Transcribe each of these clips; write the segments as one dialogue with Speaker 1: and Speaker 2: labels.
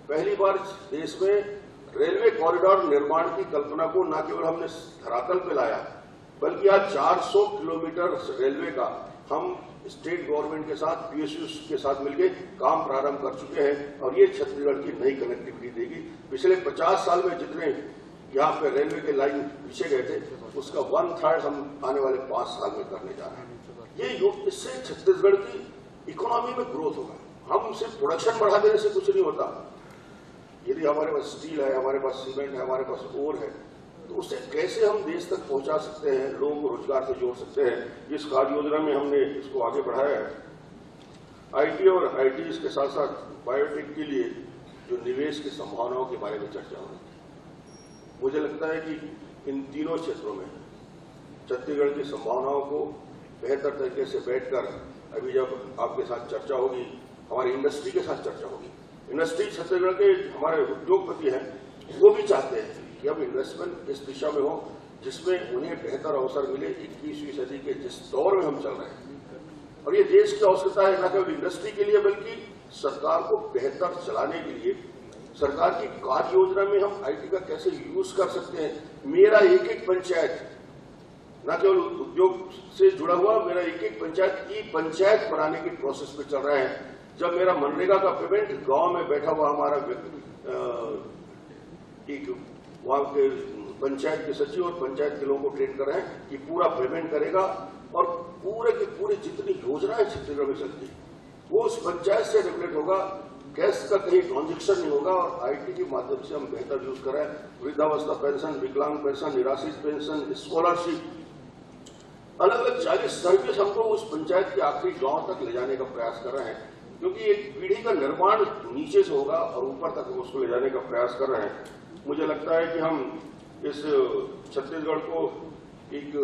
Speaker 1: पहली बार देश में रेलवे कॉरिडोर निर्माण की कल्पना को न केवल हमने धरातल पे लाया, बल्कि आज 400 किलोमीटर रेलवे का हम स्टेट गवर्नमेंट के साथ, पीएसयू के साथ मिलकर काम प्रारंभ कर चुके हैं और ये छत्तीसगढ़ की नई कनेक्टिविटी देगी। पिछले 50 साल में जितने यहाँ पे रेलवे के लाइन पीछे गए थे, उसका 1/3 हम आने वाले 5 साल में करने जा रहे हैं। इससे छत्तीसगढ़ की इकोनॉमी में ग्रोथ होगा। हम सिर्फ प्रोडक्शन बढ़ा देने से कुछ नहीं होता। यदि हमारे पास स्टील है, हमारे पास सीमेंट है, हमारे पास ओर है, तो उससे कैसे हम देश तक पहुंचा सकते हैं, लोगों को रोजगार से जोड़ सकते हैं। इस कार्य योजना में हमने इसको आगे बढ़ाया है। आईटी और आईटीज के साथ साथ बायोटेक के लिए जो निवेश की संभावनाओं के बारे में चर्चा हो रही है, मुझे लगता है कि इन तीनों क्षेत्रों में छत्तीसगढ़ की संभावनाओं को बेहतर तरीके से बैठकर अभी जब आपके साथ चर्चा होगी, हमारी इंडस्ट्री के साथ चर्चा होगी। इंडस्ट्री छत्तीसगढ़ के हमारे उद्योगपति हैं, वो भी चाहते हैं कि अब इन्वेस्टमेंट इस दिशा में हो जिसमें उन्हें बेहतर अवसर मिले 21वीं सदी के जिस दौर में हम चल रहे हैं। और ये देश की आवश्यकता है न केवल इंडस्ट्री के लिए, बल्कि सरकार को बेहतर चलाने के लिए। सरकार की कार्य योजना में हम आईटी का कैसे यूज कर सकते हैं। मेरा एक एक पंचायत, न केवल उद्योग से जुड़ा हुआ, मेरा एक एक पंचायत ई पंचायत बनाने की प्रोसेस पे चल रहा है। जब मेरा मनरेगा का पेमेंट गांव में बैठा हुआ हमारा एक वहां के पंचायत के सचिव और पंचायत के लोगों को ट्रेन कर रहे हैं कि पूरा पेमेंट करेगा और पूरे की पूरी जितनी योजनाएं छत्तीसगढ़ में चलती वो उस पंचायत से रेगुलेट होगा। कैश का कहीं ट्रांजेक्शन नहीं होगा और आईटी के माध्यम से हम बेहतर यूज कर रहे हैं। वृद्धावस्था पेंशन, विकलांग पेंशन, निराश्रित पेंशन, स्कॉलरशिप, अलग अलग 40 सर्विस हमको उस पंचायत के आखिरी गांव तक ले जाने का प्रयास कर रहे हैं, क्योंकि एक पीढ़ी का निर्माण नीचे से होगा और ऊपर तक हम उसको ले जाने का प्रयास कर रहे हैं। मुझे लगता है कि हम इस छत्तीसगढ़ को एक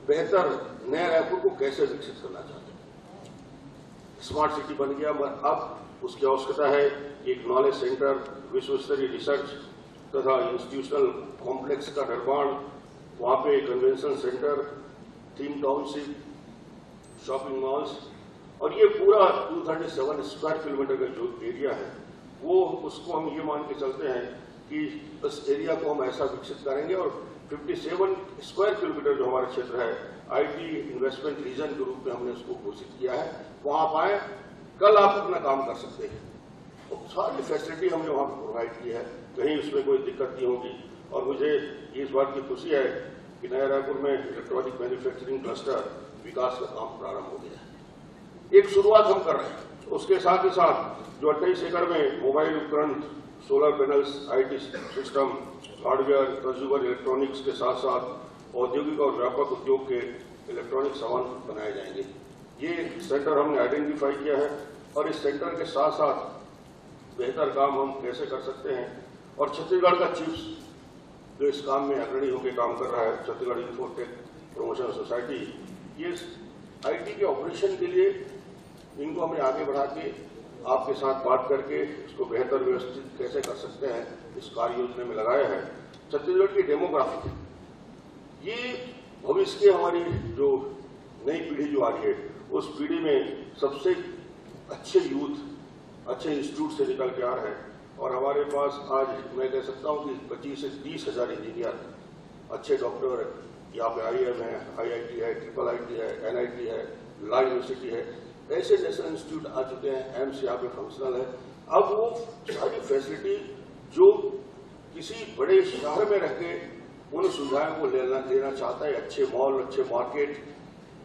Speaker 1: बेहतर नया रायपुर को कैसे विकसित करना चाहते हैं। स्मार्ट सिटी बन गया, अब उसकी आवश्यकता है एक नॉलेज सेंटर, विश्व स्तरीय रिसर्च तथा इंस्टीट्यूशनल कॉम्प्लेक्स का निर्माण, वहां पे convention centre, theme township, shopping malls, और ये पूरा 237 स्क्वायर किलोमीटर का जो एरिया है वो उसको हम ये मान के चलते हैं कि इस एरिया को हम ऐसा विकसित करेंगे और 57 स्क्वायर किलोमीटर जो हमारा क्षेत्र है आईटी इन्वेस्टमेंट रीजन के रूप में हमने उसको घोषित किया है। वहां आप आए, कल आप अपना काम कर सकते हैं। तो सारी फैसिलिटी हमने वहां पर प्रोवाइड की है, कहीं उसमें कोई दिक्कत नहीं होगी। और मुझे इस बात की खुशी है कि नया रायपुर में इलेक्ट्रॉनिक मैन्युफैक्चरिंग क्लस्टर विकास का काम प्रारंभ हो गया है। एक शुरुआत हम कर रहे हैं। उसके साथ ही साथ जो 28 एकड़ में मोबाइल उपकरण, solar panels, IT system, hardware, consumer electronics के साथ साथ औद्योगिक और व्यापक उद्योग के इलेक्ट्रॉनिक सामान बनाए जाएंगे। ये सेंटर हमने आइडेंटिफाई किया है और इस सेंटर के साथ साथ बेहतर काम हम कैसे कर सकते हैं। और छत्तीसगढ़ का चीफ्स जो इस काम में अग्रणी होकर काम कर रहा है, छत्तीसगढ़ इन्फोटेक प्रमोशन सोसाइटी, ये आईटी के ऑपरेशन के लिए इनको हमने आगे बढ़ा के आपके साथ बात करके इसको बेहतर व्यवस्थित कैसे कर सकते हैं इस कार्य योजना में लगाया है। छत्तीसगढ़ की डेमोग्राफी, ये भविष्य की हमारी जो नई पीढ़ी जो आ रही है उस पीढ़ी में सबसे अच्छे यूथ, अच्छे इंस्टीट्यूट से निकल के आ रहे हैं। और हमारे पास आज मैं कह सकता हूं कि 25 से 30 हजार इंजीनियर, अच्छे डॉक्टर यहाँ पे IIM है, IIT है, ट्रिपल IIT है, NIT है, लॉ यूनिवर्सिटी है, ऐसे नेशनल इंस्टीट्यूट आ चुके हैं। एम्स यहाँ पे फंक्शनल है। अब वो सारी फैसिलिटी जो किसी बड़े शहर में रह के उन सुविधाओं को लेना चाहता है, अच्छे मॉल, अच्छे मार्केट,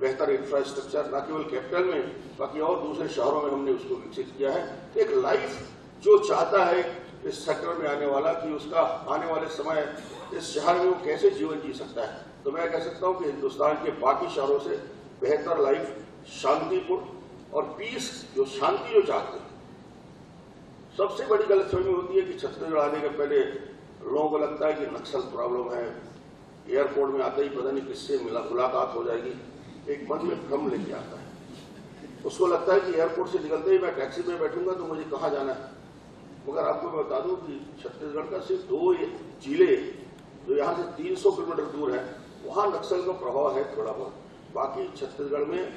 Speaker 1: बेहतर इंफ्रास्ट्रक्चर, न केवल कैपिटल में बाकी और दूसरे शहरों में हमने उसको विकसित किया है। एक लाइफ जो चाहता है इस सेक्टर में आने वाला कि उसका आने वाले समय इस शहर में वो कैसे जीवन जी सकता है, तो मैं कह सकता हूं कि हिंदुस्तान के बाकी शहरों से बेहतर लाइफ, शांतिपूर्ण और पीस, जो शांति जो चाहते हैं। सबसे बड़ी गलतफहमी होती है कि छत्तीसगढ़ आने के पहले लोगों को लगता है कि नक्सल प्रॉब्लम है, एयरपोर्ट में आते ही पता नहीं किससे मुलाकात हो जाएगी, एक मन में भ्रम लेके आता है। उसको लगता है कि एयरपोर्ट से निकलते ही मैं टैक्सी में बैठूंगा तो मुझे कहाँ जाना है। मगर आपको मैं बता दूं कि छत्तीसगढ़ का सिर्फ 2 जिले जो यहाँ से 300 किलोमीटर दूर है, वहां नक्सल का प्रभाव है थोड़ा बहुत। बाकी छत्तीसगढ़ में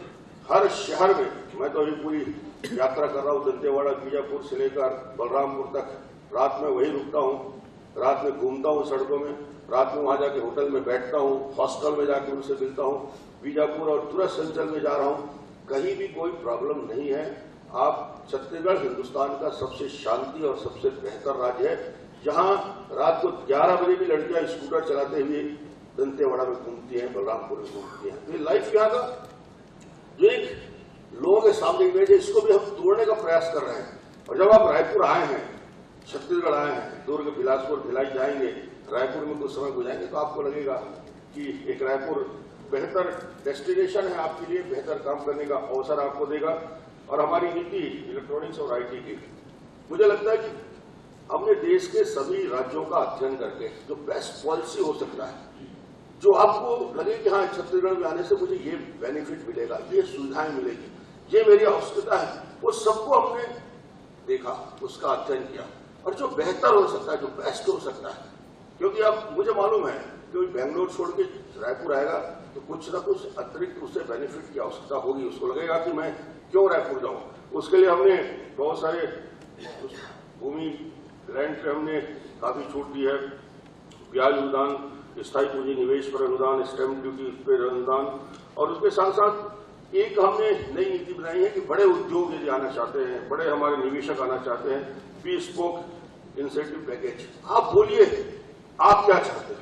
Speaker 1: हर शहर में, मैं तो अभी पूरी यात्रा कर रहा हूँ, दंतेवाड़ा, बीजापुर से लेकर बलरामपुर तक, रात में वहीं रुकता हूँ, रात में घूमता हूँ सड़कों में, रात में वहां जाके होटल में बैठता हूँ, हॉस्टल में जाके उनसे मिलता हूँ, बीजापुर और तुरंत में जा रहा हूँ, कहीं भी कोई प्रॉब्लम नहीं है। आप छत्तीसगढ़ हिंदुस्तान का सबसे शांति और सबसे बेहतर राज्य है, जहां रात को 11 बजे भी लड़कियां स्कूटर चलाते हुए दंतेवाड़ा में घूमती हैं, बलरामपुर में घूमती हैं। तो लाइफ यहाँ का जो एक लोगों के सामने इमेज है, इसको भी हम तोड़ने का प्रयास कर रहे हैं। और जब आप रायपुर आए हैं, छत्तीसगढ़ आए हैं, दुर्ग, बिलासपुर, भिलाई जाएंगे, रायपुर में कुछ समय गुजारेंगे, तो आपको लगेगा कि एक रायपुर बेहतर डेस्टिनेशन है आपके लिए, बेहतर काम करने का अवसर आपको देगा। और हमारी नीति इलेक्ट्रॉनिक्स और आईटी की, मुझे लगता है कि हमने देश के सभी राज्यों का अध्ययन करके जो बेस्ट पॉलिसी हो सकता है, जो आपको लगे कि हाँ छत्तीसगढ़ में आने से मुझे ये बेनिफिट मिलेगा, ये सुविधाएं मिलेगी, ये मेरी आवश्यकता है, वो सबको हमने देखा, उसका अध्ययन किया और जो बेहतर हो सकता है, जो बेस्ट हो सकता है। क्योंकि अब मुझे मालूम है कि बेंगलोर छोड़ के रायपुर आएगा तो कुछ न कुछ अतिरिक्त उससे बेनिफिट की आवश्यकता होगी, उसको लगेगा कि मैं क्यों रायपुर जाऊं। उसके लिए हमने बहुत सारे भूमि लैंड पे हमने काफी छूट दी है, ब्याज अनुदान, स्थायी पूंजी निवेश पर अनुदान, स्टैंप ड्यूटी पर अनुदान, और उसके साथ साथ एक हमने नई नीति बनाई है कि बड़े उद्योग यदि आना चाहते हैं, बड़े हमारे निवेशक आना चाहते हैं, bespoke इंसेंटिव पैकेज। आप बोलिए आप क्या चाहते हैं,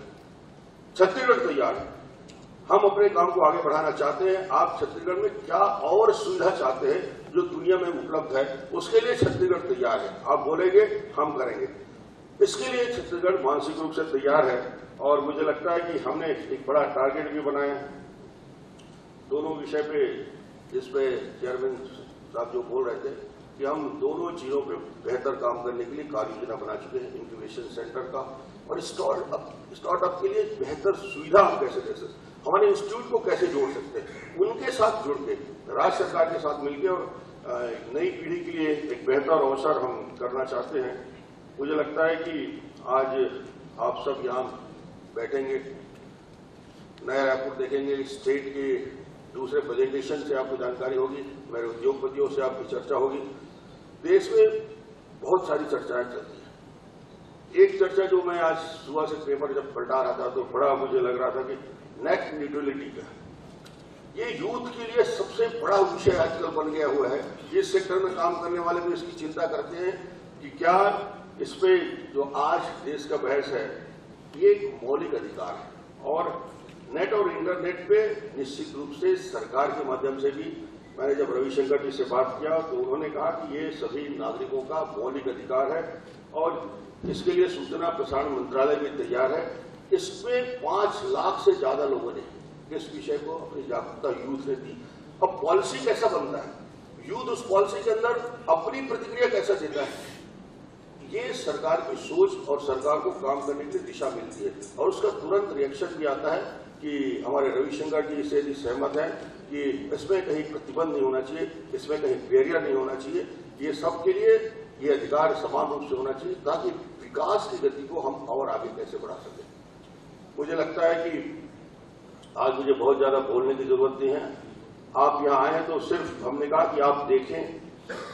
Speaker 1: छत्तीसगढ़ तैयार है। हम अपने काम को आगे बढ़ाना चाहते हैं, आप छत्तीसगढ़ में क्या और सुविधा चाहते हैं जो दुनिया में उपलब्ध है, उसके लिए छत्तीसगढ़ तैयार है। आप बोलेंगे हम करेंगे, इसके लिए छत्तीसगढ़ मानसिक रूप से तैयार है। और मुझे लगता है कि हमने एक बड़ा टारगेट भी बनाया है दोनों विषय पे, जिसपे चेयरमैन साहब जो बोल रहे थे कि हम दोनों चीजों पे बेहतर काम करने के लिए कार्य योजना बना चुके हैं, इंक्यूबेशन सेंटर का और स्टार्टअप के लिए बेहतर सुविधा हम कैसे दे सकते, हमारे इंस्टीट्यूट को कैसे जोड़ सकते हैं, उनके साथ जुड़ के राज्य सरकार के साथ मिलकर और नई पीढ़ी के लिए एक बेहतर अवसर हम करना चाहते हैं। मुझे लगता है कि आज आप सब यहाँ बैठेंगे, नया रायपुर देखेंगे, स्टेट के दूसरे प्रेजेंटेशन से आपको जानकारी होगी, मेरे उद्योगपतियों से आपकी चर्चा होगी। देश में बहुत सारी चर्चाएं चलती हैं। एक चर्चा जो मैं आज सुबह से पेपर जब पलटा रहा था तो बड़ा मुझे लग रहा था कि नेट न्यूट्रलिटी का, ये यूथ के लिए सबसे बड़ा विषय आजकल बन गया हुआ है। इस सेक्टर में काम करने वाले भी इसकी चिंता करते हैं कि क्या इस पे जो आज देश का बहस है, ये एक मौलिक अधिकार है। और नेट और इंटरनेट पे निश्चित रूप से सरकार के माध्यम से भी, मैंने जब रविशंकर जी से बात किया तो उन्होंने कहा कि ये सभी नागरिकों का मौलिक अधिकार है और इसके लिए सूचना प्रसारण मंत्रालय भी तैयार है। इसमें 5 लाख से ज्यादा लोगों ने इस विषय को अपनी जागरूकता यूथ ने दी। अब पॉलिसी कैसा बनता है, यूथ उस पॉलिसी के अंदर अपनी प्रतिक्रिया कैसा देता है, ये सरकार की सोच और सरकार को काम करने की दिशा मिलती है। और उसका तुरंत रिएक्शन भी आता है कि हमारे रविशंकर जी इससे भी सहमत हैं कि इसमें कहीं प्रतिबंध नहीं होना चाहिए, इसमें कहीं बैरियर नहीं होना चाहिए, ये सबके लिए ये अधिकार समान रूप से होना चाहिए ताकि विकास की गति को हम और आगे कैसे बढ़ा सकें। मुझे लगता है कि आज मुझे बहुत ज्यादा बोलने की जरूरत नहीं है। आप यहाँ आए हैं तो सिर्फ हमने कहा कि आप देखें,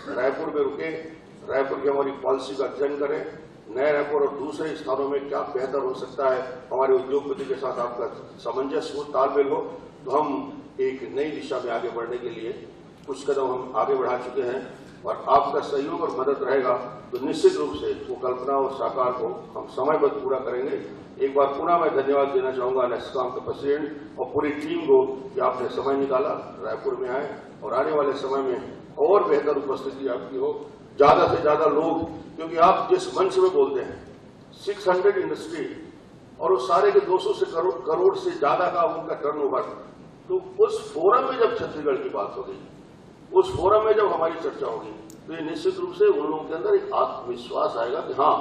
Speaker 1: रायपुर में रुके, रायपुर की हमारी पॉलिसी का अध्ययन करें, नए रायपुर और दूसरे स्थानों में क्या बेहतर हो सकता है, हमारे उद्योगपति के साथ आपका सामंजस्य हो, तालमेल हो, तो हम एक नई दिशा में आगे बढ़ने के लिए कुछ कदम हम आगे बढ़ा चुके हैं। और आपका सहयोग और मदद रहेगा तो निश्चित रूप से वो कल्पना और साकार को हम समयबद्ध पूरा करेंगे। एक बार पुनः मैं धन्यवाद देना चाहूंगा नेस्कॉम के प्रेसिडेंट और पूरी टीम को कि आपने समय निकाला, रायपुर में आए और आने वाले समय में और बेहतर उपस्थिति आपकी हो, ज्यादा से ज्यादा लोग, क्योंकि आप जिस मंच में बोलते हैं 600 इंडस्ट्री और उस सारे के 200 से करोड़ से ज्यादा का उनका टर्नओवर, तो उस फोरम में जब छत्तीसगढ़ की बात होगी, उस फोरम में जब हमारी चर्चा होगी, तो ये निश्चित रूप से उन लोगों के अंदर एक आत्मविश्वास आएगा कि हाँ,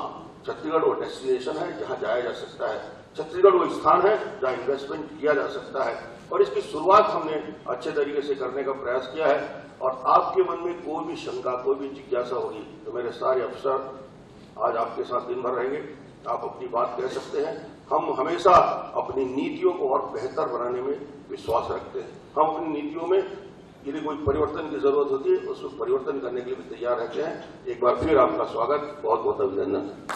Speaker 1: छत्तीसगढ़ वो डेस्टिनेशन है जहां जाया जा सकता है, छत्तीसगढ़ वो स्थान है जहां इन्वेस्टमेंट किया जा सकता है। और इसकी शुरुआत हमने अच्छे तरीके से करने का प्रयास किया है। और आपके मन में कोई भी शंका, कोई भी जिज्ञासा होगी तो मेरे सारे अफसर आज आपके साथ दिन भर रहेंगे, आप अपनी बात कह सकते हैं। हम हमेशा अपनी नीतियों को और बेहतर बनाने में विश्वास रखते हैं। हम अपनी नीतियों में यदि कोई परिवर्तन की जरूरत होती है उसको परिवर्तन करने के लिए भी तैयार रहते हैं। एक बार फिर आपका स्वागत, बहुत बहुत अभिनंदन।